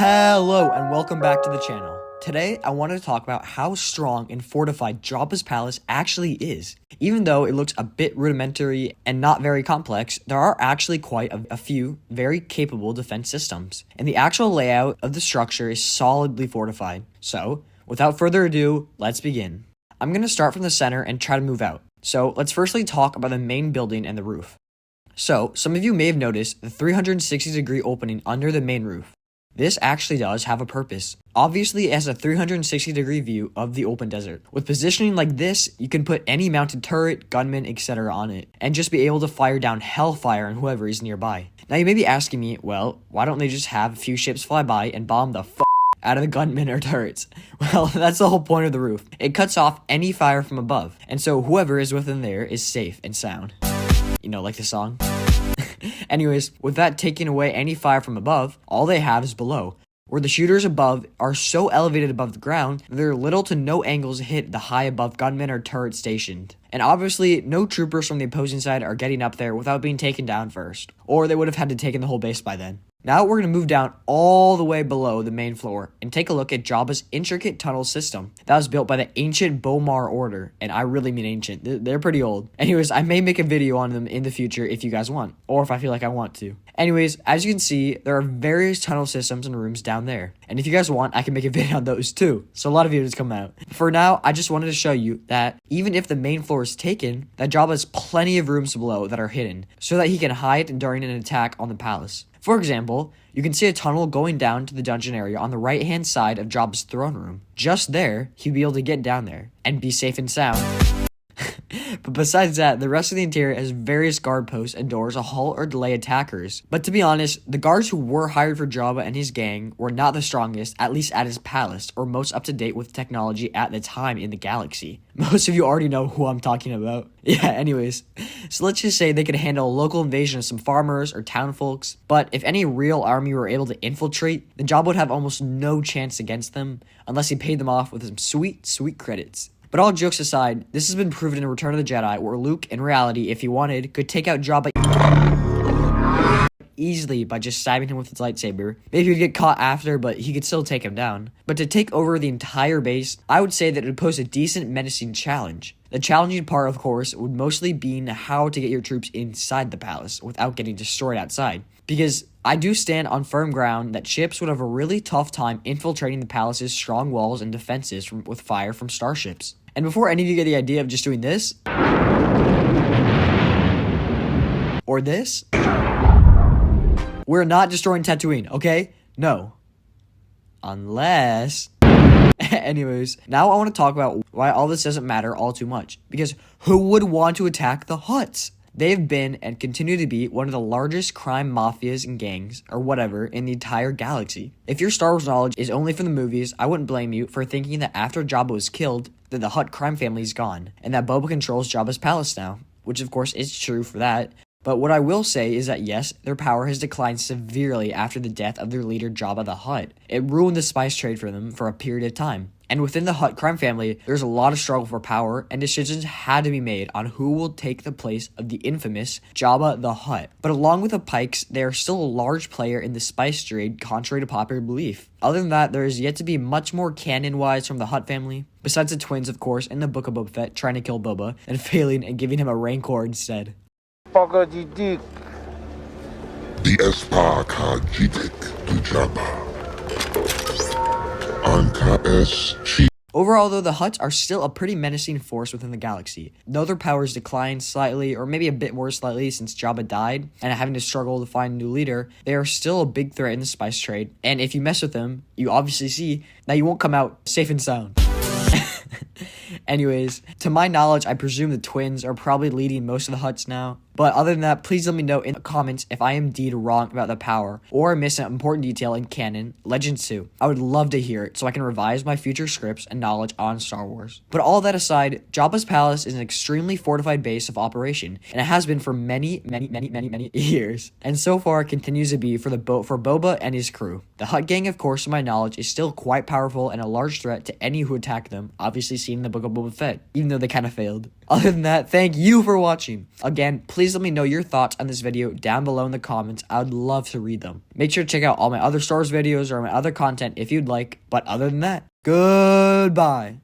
Hello and welcome back to the channel. Today I wanted to talk about how strong and fortified Jabba's palace actually is. Even though it looks a bit rudimentary and not very complex, there are actually quite a few very capable defense systems. And the actual layout of the structure is solidly fortified. So, without further ado, let's begin. I'm going to start from the center and try to move out. So, let's firstly talk about the main building and the roof. So, some of you may have noticed the 360-degree opening under the main roof. This actually does have a purpose. Obviously, it has a 360-degree view of the open desert. With positioning like this, you can put any mounted turret, gunman, etc. on it, and just be able to fire down hellfire on whoever is nearby. Now, you may be asking me, well, why don't they just have a few ships fly by and bomb the out of the gunmen or turrets? Well, that's the whole point of the roof. It cuts off any fire from above, and so whoever is within there is safe and sound. You know, like the song? Anyways, with that taking away any fire from above, all they have is below, where the shooters above are so elevated above the ground that there are little to no angles to hit the high above gunmen or turrets stationed. And obviously, no troopers from the opposing side are getting up there without being taken down first, or they would have had to take the whole base by then. Now we're going to move down all the way below the main floor and take a look at Jabba's intricate tunnel system that was built by the ancient Bomar order, and I really mean ancient. They're pretty old. Anyways, I may make a video on them in the future if you guys want, or if I feel like I want to. Anyways, as you can see, there are various tunnel systems and rooms down there, and if you guys want, I can make a video on those too, so a lot of videos come out. For now, I just wanted to show you that even if the main floor is taken, that Jabba has plenty of rooms below that are hidden, so that he can hide during an attack on the palace. For example, you can see a tunnel going down to the dungeon area on the right-hand side of Jabba's throne room. Just there, he'd be able to get down there and be safe and sound. But besides that, the rest of the interior has various guard posts and doors to halt or delay attackers. But to be honest, the guards who were hired for Jabba and his gang were not the strongest, at least at his palace, or most up to date with technology at the time in the galaxy. Most of you already know who I'm talking about. Yeah, anyways. So let's just say they could handle a local invasion of some farmers or town folks. But if any real army were able to infiltrate, then Jabba would have almost no chance against them, unless he paid them off with some sweet credits. But all jokes aside, this has been proven in Return of the Jedi, where Luke, in reality, if he wanted, could take out Jabba easily by just stabbing him with his lightsaber. Maybe he'd get caught after, but he could still take him down. But to take over the entire base, I would say that it would pose a decent menacing challenge. The challenging part, of course, would mostly be how to get your troops inside the palace without getting destroyed outside. Because I do stand on firm ground that ships would have a really tough time infiltrating the palace's strong walls and defenses with fire from starships. And before any of you get the idea of just doing this, or this, we're not destroying Tatooine, okay? No. Unless... Anyways, now I want to talk about why all this doesn't matter all too much. Because who would want to attack the Hutts? They've been and continue to be one of the largest crime mafias and gangs, or whatever, in the entire galaxy. If your Star Wars knowledge is only from the movies, I wouldn't blame you for thinking that after Jabba was killed, that the Hutt crime family is gone, and that Boba controls Jabba's palace now, which of course is true for that. But what I will say is that yes, their power has declined severely after the death of their leader Jabba the Hutt. It ruined the spice trade for them for a period of time. And within the Hutt crime family, there's a lot of struggle for power, and decisions had to be made on who will take the place of the infamous Jabba the Hutt. But along with the Pikes, they are still a large player in the spice trade, contrary to popular belief. Other than that, there is yet to be much more canon-wise from the Hutt family, besides the twins, of course, in the Book of Boba Fett trying to kill Boba, and failing and giving him a Rancor instead. The Espa Kajitik to Jabba. Overall, though, the Hutts are still a pretty menacing force within the galaxy. Though their powers declined slightly, or maybe a bit more slightly since Jabba died, and having to struggle to find a new leader, they are still a big threat in the spice trade, and if you mess with them, you obviously see that you won't come out safe and sound. Anyways, to my knowledge, I presume the twins are probably leading most of the Hutts now. But other than that, please let me know in the comments if I am indeed wrong about the power, or miss an important detail in canon, Legends 2. I would love to hear it so I can revise my future scripts and knowledge on Star Wars. But all that aside, Jabba's palace is an extremely fortified base of operation, and it has been for many years. And so far continues to be for Boba and his crew. The Hutt gang, of course, to my knowledge, is still quite powerful and a large threat to any who attack them, obviously seen in the Book of Boba Fett, even though they kind of failed. Other than that, thank you for watching. Again, please let me know your thoughts on this video down below in the comments. I would love to read them. Make sure to check out all my other Star Wars videos or my other content if you'd like. But other than that, goodbye.